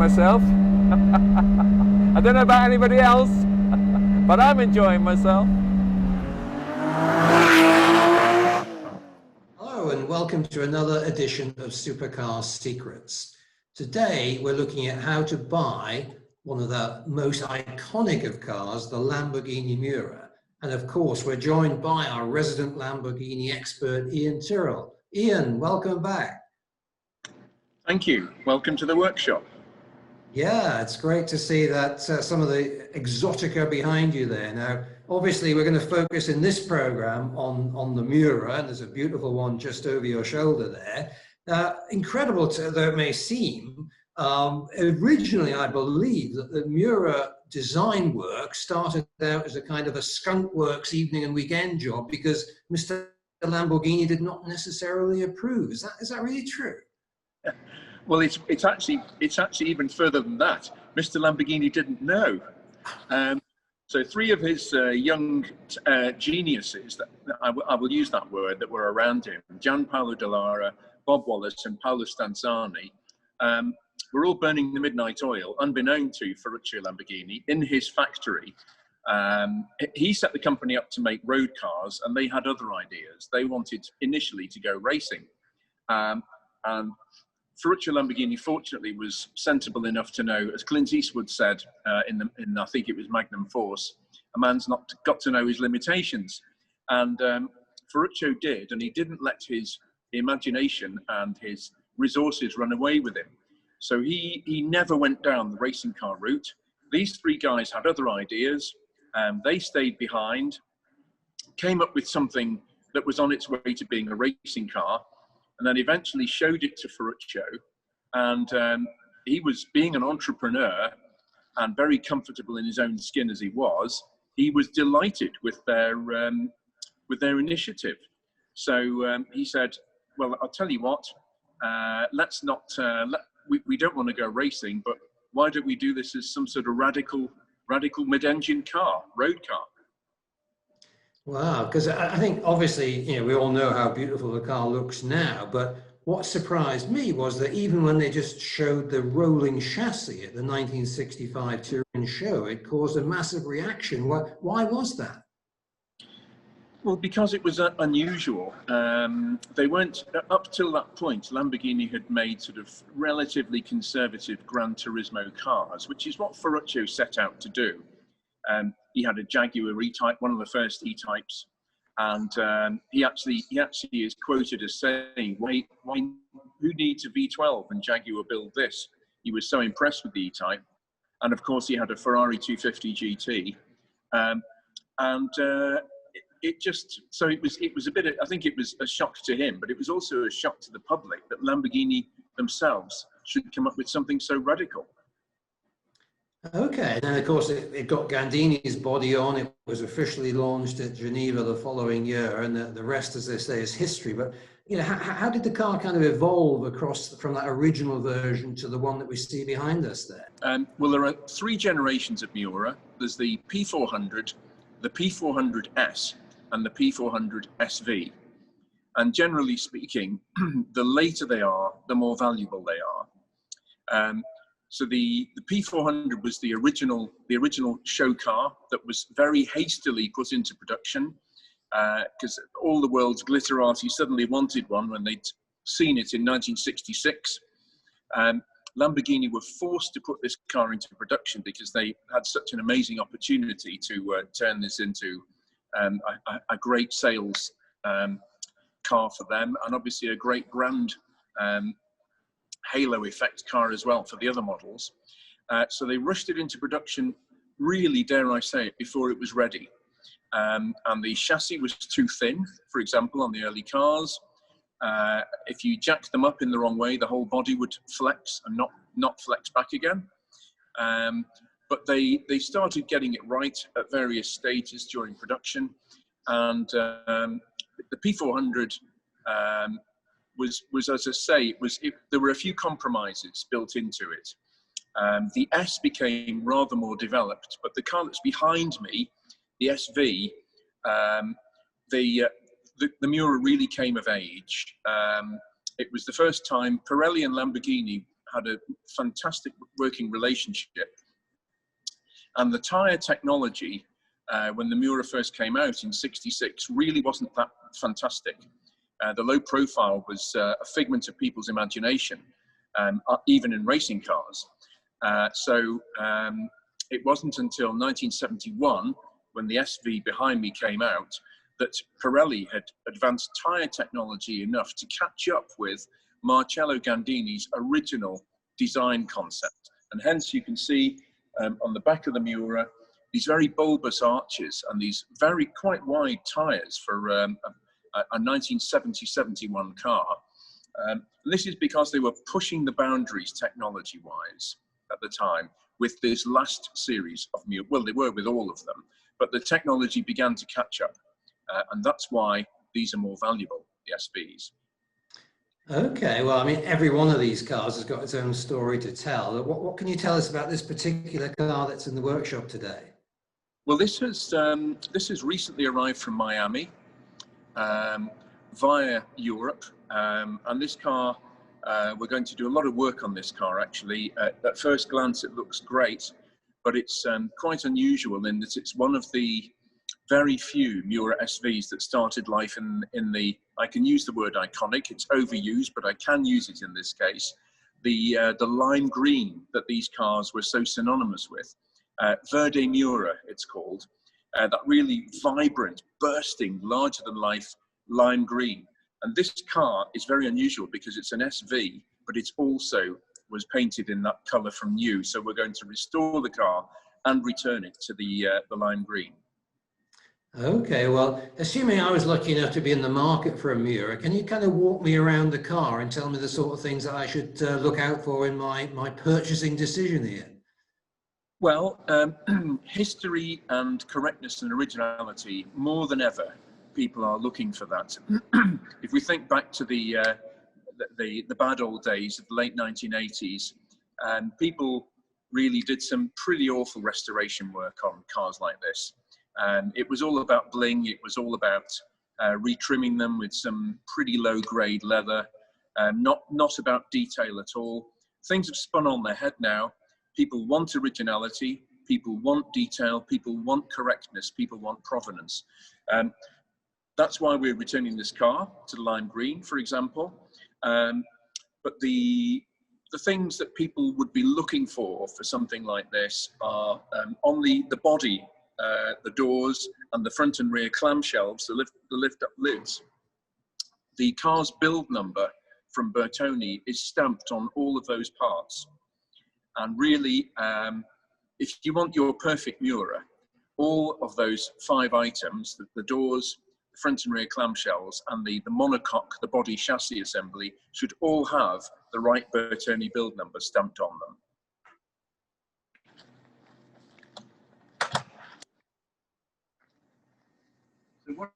myself. I don't know about anybody else, but I'm enjoying myself. Hello and welcome to another edition of Supercar Secrets. Today we're looking at how to buy one of the most iconic of cars, the Lamborghini Miura. And of course we're joined by our resident Lamborghini expert, Iain Tyrrell. Iain, welcome back. Thank you. Welcome to the workshop. Yeah, it's great to see that some of the exotica behind you there. Now, obviously, we're going to focus in this program on the Miura, and there's a beautiful one just over your shoulder there. Incredible though it may seem, originally I believe that the Miura design work started out as a kind of a skunkworks evening and weekend job because Mr. Lamborghini did not necessarily approve. Is that really true? Well, it's actually even further than that. Mr. Lamborghini didn't know. So three of his young geniuses, I will use that word, that were around him, Gianpaolo Dallara, Bob Wallace and Paolo Stanzani, were all burning the midnight oil, unbeknown to Ferruccio Lamborghini, in his factory. He set the company up to make road cars, and they had other ideas. They wanted initially to go racing. And Ferruccio Lamborghini, fortunately, was sensible enough to know, as Clint Eastwood said in I think it was Magnum Force, a man's not got to know his limitations. And Ferruccio did, and he didn't let his imagination and his resources run away with him. So he never went down the racing car route. These three guys had other ideas. They stayed behind, came up with something that was on its way to being a racing car, and then eventually showed it to Ferruccio. And he was, being an entrepreneur and very comfortable in his own skin as he was delighted with their initiative. So he said, well, I'll tell you what, let's not, we don't want to go racing, but why don't we do this as some sort of radical mid-engine car, road car? Wow, because I think obviously, we all know how beautiful the car looks now, but what surprised me was that even when they just showed the rolling chassis at the 1965 Turin show, it caused a massive reaction. Why was that? Well, because it was unusual. They weren't, up till that point, Lamborghini had made sort of relatively conservative Gran Turismo cars, which is what Ferruccio set out to do. He had a Jaguar E-Type, one of the first E-Types, and he actually is quoted as saying, why, who needs a V12 and Jaguar build this? He was so impressed with the E-Type. And of course he had a Ferrari 250 GT. It was a bit, I think it was a shock to him, but it was also a shock to the public that Lamborghini themselves should come up with something so radical. Okay, and then of course it got Gandini's body on. It was officially launched at Geneva the following year, and the rest, as they say, is history. But how did the car kind of evolve across from that original version to the one that we see behind us there? Well, there are three generations of Miura. There's the P400, the P400S, and the P400 SV. And generally speaking, the later they are, the more valuable they are. So the P400 was the original show car that was very hastily put into production because all the world's glitterati suddenly wanted one when they'd seen it in 1966. Lamborghini were forced to put this car into production because they had such an amazing opportunity to turn this into a great sales car for them, and obviously a great brand halo effect car as well for the other models. So they rushed it into production, really, dare I say it, before it was ready. And the chassis was too thin, for example, on the early cars. If you jacked them up in the wrong way, the whole body would flex and not flex back again. But they started getting it right at various stages during production. And the P400 was, as I say, there were a few compromises built into it. The S became rather more developed, but the car that's behind me, the SV, the Miura really came of age. It was the first time Pirelli and Lamborghini had a fantastic working relationship. And the tyre technology, when the Miura first came out in '66, really wasn't that fantastic. The low profile was a figment of people's imagination, even in racing cars. So it wasn't until 1971, when the SV behind me came out, that Pirelli had advanced tyre technology enough to catch up with Marcello Gandini's original design concept. And hence you can see on the back of the Miura, these very bulbous arches and these very quite wide tyres for a 1970-71 car. And this is because they were pushing the boundaries technology-wise at the time with this last series of Miura. Well, they were with all of them, but the technology began to catch up. And that's why these are more valuable, the SVs. Okay, well, I mean, every one of these cars has got its own story to tell. What can you tell us about this particular car that's in the workshop today? Well, this has recently arrived from Miami via Europe, and this car, we're going to do a lot of work on this car actually. At first glance it looks great, but it's quite unusual in that it's one of the very few Miura SVs that started life in the, I can use the word iconic, it's overused, but I can use it in this case, the lime green that these cars were so synonymous with. Verde Miura, it's called, that really vibrant, bursting, larger than life lime green. And this car is very unusual because it's an SV, but it's also was painted in that color from new. So we're going to restore the car and return it to the lime green. Okay, well, assuming I was lucky enough to be in the market for a Miura, can you kind of walk me around the car and tell me the sort of things that I should look out for in my purchasing decision here? Well, history and correctness and originality, more than ever, people are looking for that. If we think back to the bad old days of the late 1980s, people really did some pretty awful restoration work on cars like this. It was all about bling. It was all about retrimming them with some pretty low-grade leather. Not about detail at all. Things have spun on their head now. People want originality. People want detail. People want correctness. People want provenance. That's why we're returning this car to the lime green, for example. But the things that people would be looking for something like this are on the body. The doors and the front and rear clamshelves, the lift-up lids. The car's build number from Bertone is stamped on all of those parts. And really, if you want your perfect Miura, all of those 5 items, the doors, the front and rear clamshells, and the monocoque, the body chassis assembly, should all have the right Bertone build number stamped on them. So what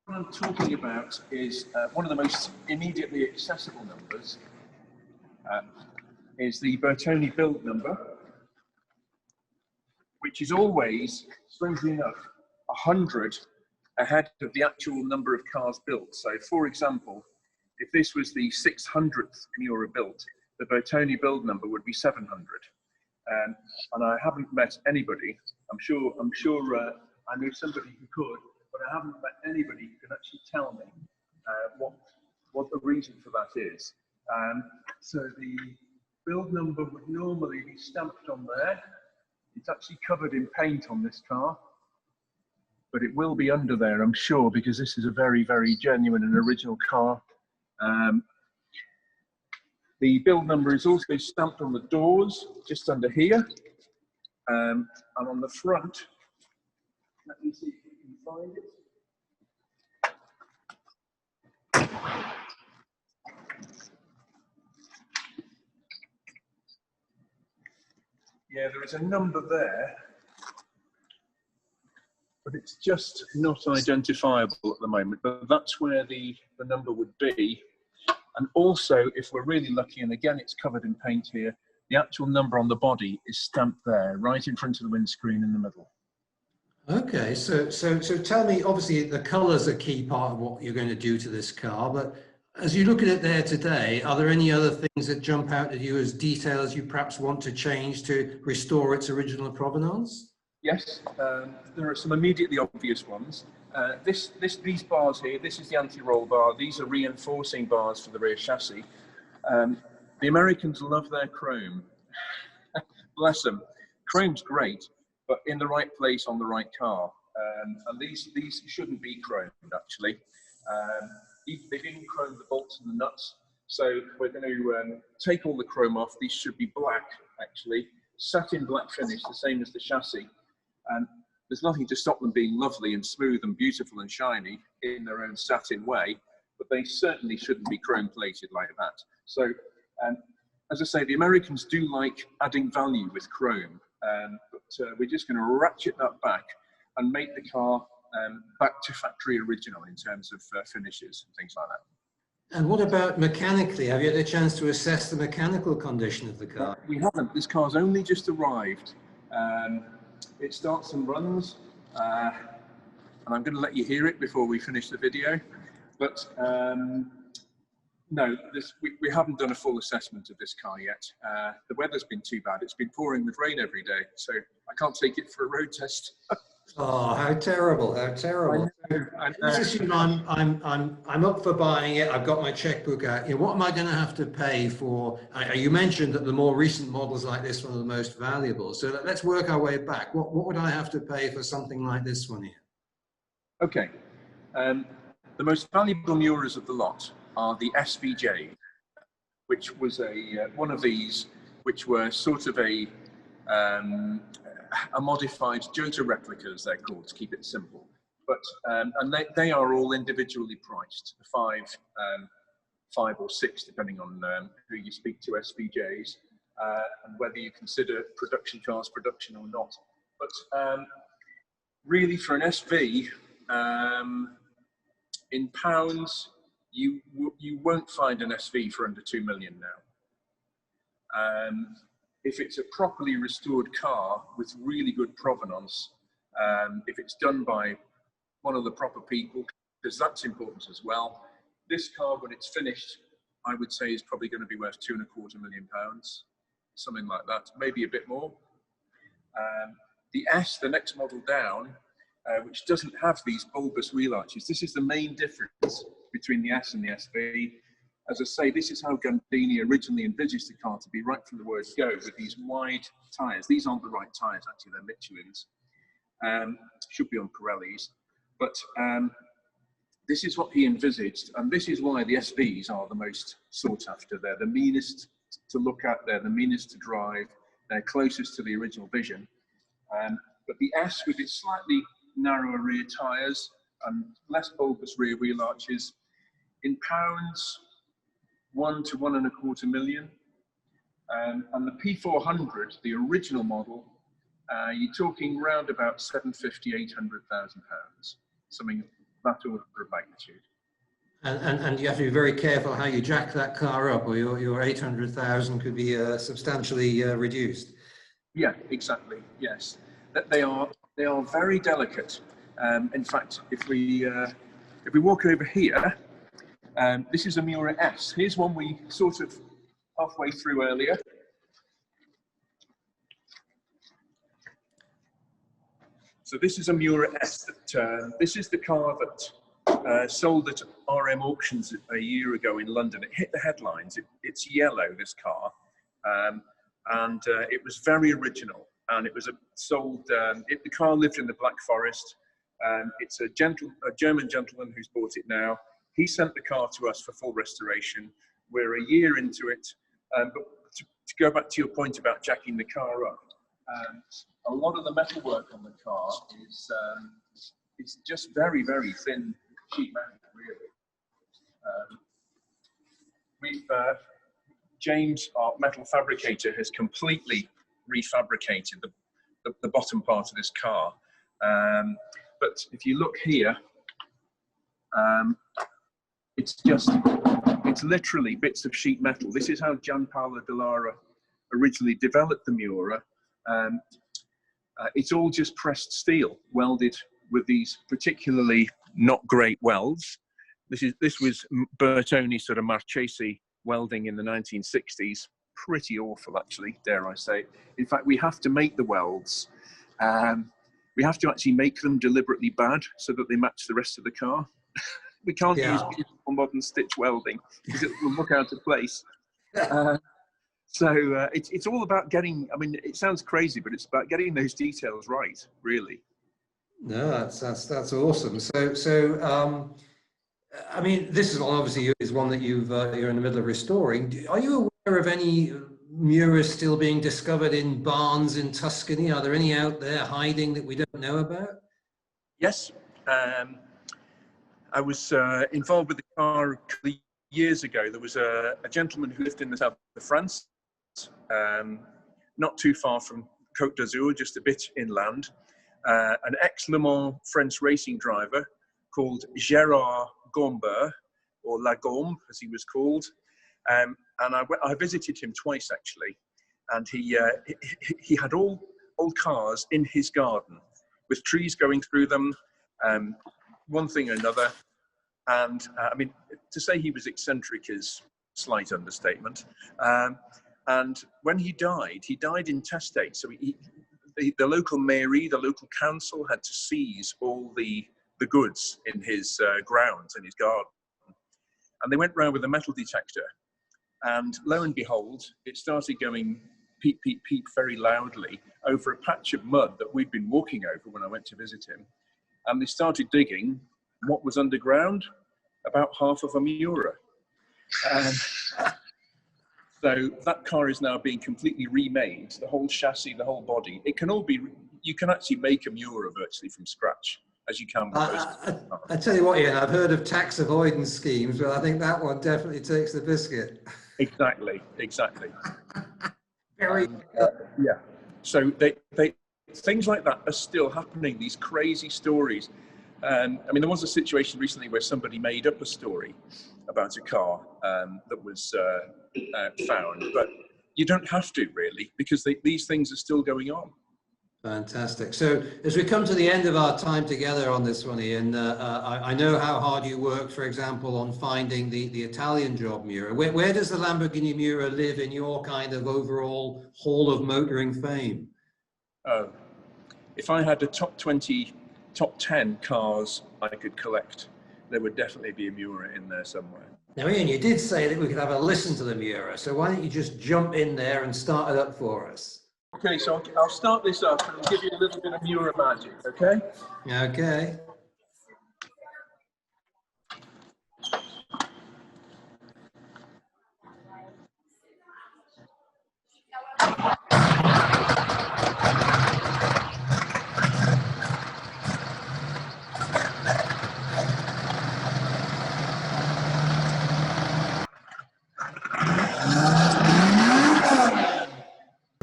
I'm talking about is one of the most immediately accessible numbers is the Bertone build number, which is always, strangely enough, 100 ahead of the actual number of cars built. So, for example, if this was the 600th Miura built, the Bertone build number would be 700. And I haven't met anybody. I'm sure I know somebody who could. But I haven't met anybody who can actually tell me what the reason for that is. So the build number would normally be stamped on there. It's actually covered in paint on this car, but it will be under there, I'm sure, because this is a very, very genuine and original car. The build number is also stamped on the doors, just under here, and on the front. Let me see if you can find it. Yeah, there is a number there, but it's just not identifiable at the moment. But that's where the number would be. And also, if we're really lucky, and again, it's covered in paint here, the actual number on the body is stamped there, right in front of the windscreen in the middle. Okay, so tell me, obviously the colour's a key part of what you're going to do to this car, but As you look at it there today, are there any other things that jump out at you as details you perhaps want to change to restore its original provenance? Yes, there are some immediately obvious ones. These bars here, this is the anti-roll bar. These are reinforcing bars for the rear chassis. The Americans love their chrome. Bless them. Chrome's great, but in the right place on the right car. And these shouldn't be chromed, actually. They've even chromed the bolts and the nuts. So we're going to take all the chrome off. These should be black, actually. Satin black finish, the same as the chassis. And there's nothing to stop them being lovely and smooth and beautiful and shiny in their own satin way, but they certainly shouldn't be chrome plated like that. So, as I say, the Americans do like adding value with chrome, but we're just going to ratchet that back and make the car back to factory original in terms of finishes and things like that. And what about mechanically? Have you had a chance to assess the mechanical condition of the car? We haven't. This car's only just arrived. It starts and runs, and I'm going to let you hear it before we finish the video. But no, we haven't done a full assessment of this car yet. The weather's been too bad. It's been pouring with rain every day, so I can't take it for a road test. Oh, how terrible! How terrible! Let's assume I'm up for buying it. I've got my checkbook out. You know, what am I going to have to pay for? You mentioned that the more recent models like this one are the most valuable. So let's work our way back. What would I have to pay for something like this one here? Okay, the most valuable Miuras of the lot are the SVJ, which was one of these, which were sort of a modified Jota replicas, they're called, to keep it simple. But and they are all individually priced, five or six, depending on who you speak to, SVJs, and whether you consider production cars production or not. But really, for an SV, in pounds, you won't find an SV for under 2 million now. If it's a properly restored car with really good provenance, if it's done by one of the proper people, because that's important as well. This car, when it's finished, I would say is probably going to be worth £2.25 million, something like that, maybe a bit more. The S, the next model down, which doesn't have these bulbous wheel arches. This is the main difference between the S and the SV. As I say, this is how Gandini originally envisaged the car to be right from the word go, with these wide tyres. These aren't the right tyres, actually, they're Michelin's. Should be on Pirellis. But this is what he envisaged, and this is why the SVs are the most sought after. They're the meanest to look at, they're the meanest to drive, they're closest to the original vision. But the S, with its slightly narrower rear tyres and less bulbous rear wheel arches, in pounds, 1 to 1.25 million. And the P400, the original model, you're talking round about 750, 800,000 pounds, something of that order of magnitude. And you have to be very careful how you jack that car up, or your 800,000 could be substantially reduced. Yeah, exactly. Yes, they are very delicate. In fact, if we walk over here, this is a Miura S. Here's one we sort of halfway through earlier. So this is a Miura S. This is the car that sold at RM auctions a year ago in London. It hit the headlines. It's yellow, this car, and it was very original. And it was sold. The car lived in the Black Forest. It's a German gentleman who's bought it now. He sent the car to us for full restoration. We're a year into it. But to go back to your point about jacking the car up, a lot of the metalwork on the car is just very, very thin sheet metal, really. James, our metal fabricator, has completely refabricated the bottom part of this car. But if you look here, it's literally bits of sheet metal. This is how Gianpaolo Dallara originally developed the Miura. It's all just pressed steel, welded with these particularly not great welds. This was Bertoni sort of Marchesi welding in the 1960s. Pretty awful, actually, dare I say. In fact, we have to make the welds. We have to actually make them deliberately bad so that they match the rest of the car. We can't use beautiful modern stitch welding because it will look out of place. So it's all about getting, I mean, it sounds crazy, but it's about getting those details right, really. No, that's awesome. So I mean, this is one, obviously is one that you're in the middle of restoring. Are you aware of any Miuras still being discovered in barns in Tuscany? Are there any out there hiding that we don't know about? Yes. I was involved with the car a couple of years ago. There was a gentleman who lived in the south of France, not too far from Côte d'Azur, just a bit inland. An ex-Le Mans French racing driver called Gérard Gomber, or Lagombe as he was called. And I visited him twice, actually. And he had all old cars in his garden with trees going through them, one thing or another. And I mean, to say he was eccentric is a slight understatement. And when he died intestate. So the local mairie, the local council had to seize all the goods in his grounds, in his garden. And they went round with a metal detector. And lo and behold, it started going peep, peep, peep very loudly over a patch of mud that we'd been walking over when I went to visit him. And they started digging. What was underground? About half of a Miura. So that car is now being completely remade, the whole chassis, the whole body. It can all be, you can actually make a Miura virtually from scratch, as you can. I tell you what, Ian, I've heard of tax avoidance schemes, but I think that one definitely takes the biscuit. Exactly. Very yeah. So things like that are still happening, these crazy stories. I mean, there was a situation recently where somebody made up a story about a car that was found, but you don't have to really, because these things are still going on. Fantastic. So as we come to the end of our time together on this one, Ian, I know how hard you work, for example, on finding the Italian job Miura. Where does the Lamborghini Miura live in your kind of overall hall of motoring fame? Oh, if I had a top 10 cars I could collect, there would definitely be a Miura in there somewhere. Now, Ian, you did say that we could have a listen to the Miura, so why don't you just jump in there and start it up for us? Okay, so I'll start this up and I'll give you a little bit of Miura magic, okay? Okay.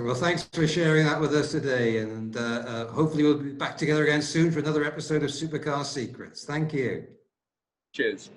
Well, thanks for sharing that with us today, and hopefully we'll be back together again soon for another episode of Supercar Secrets. Thank you. Cheers.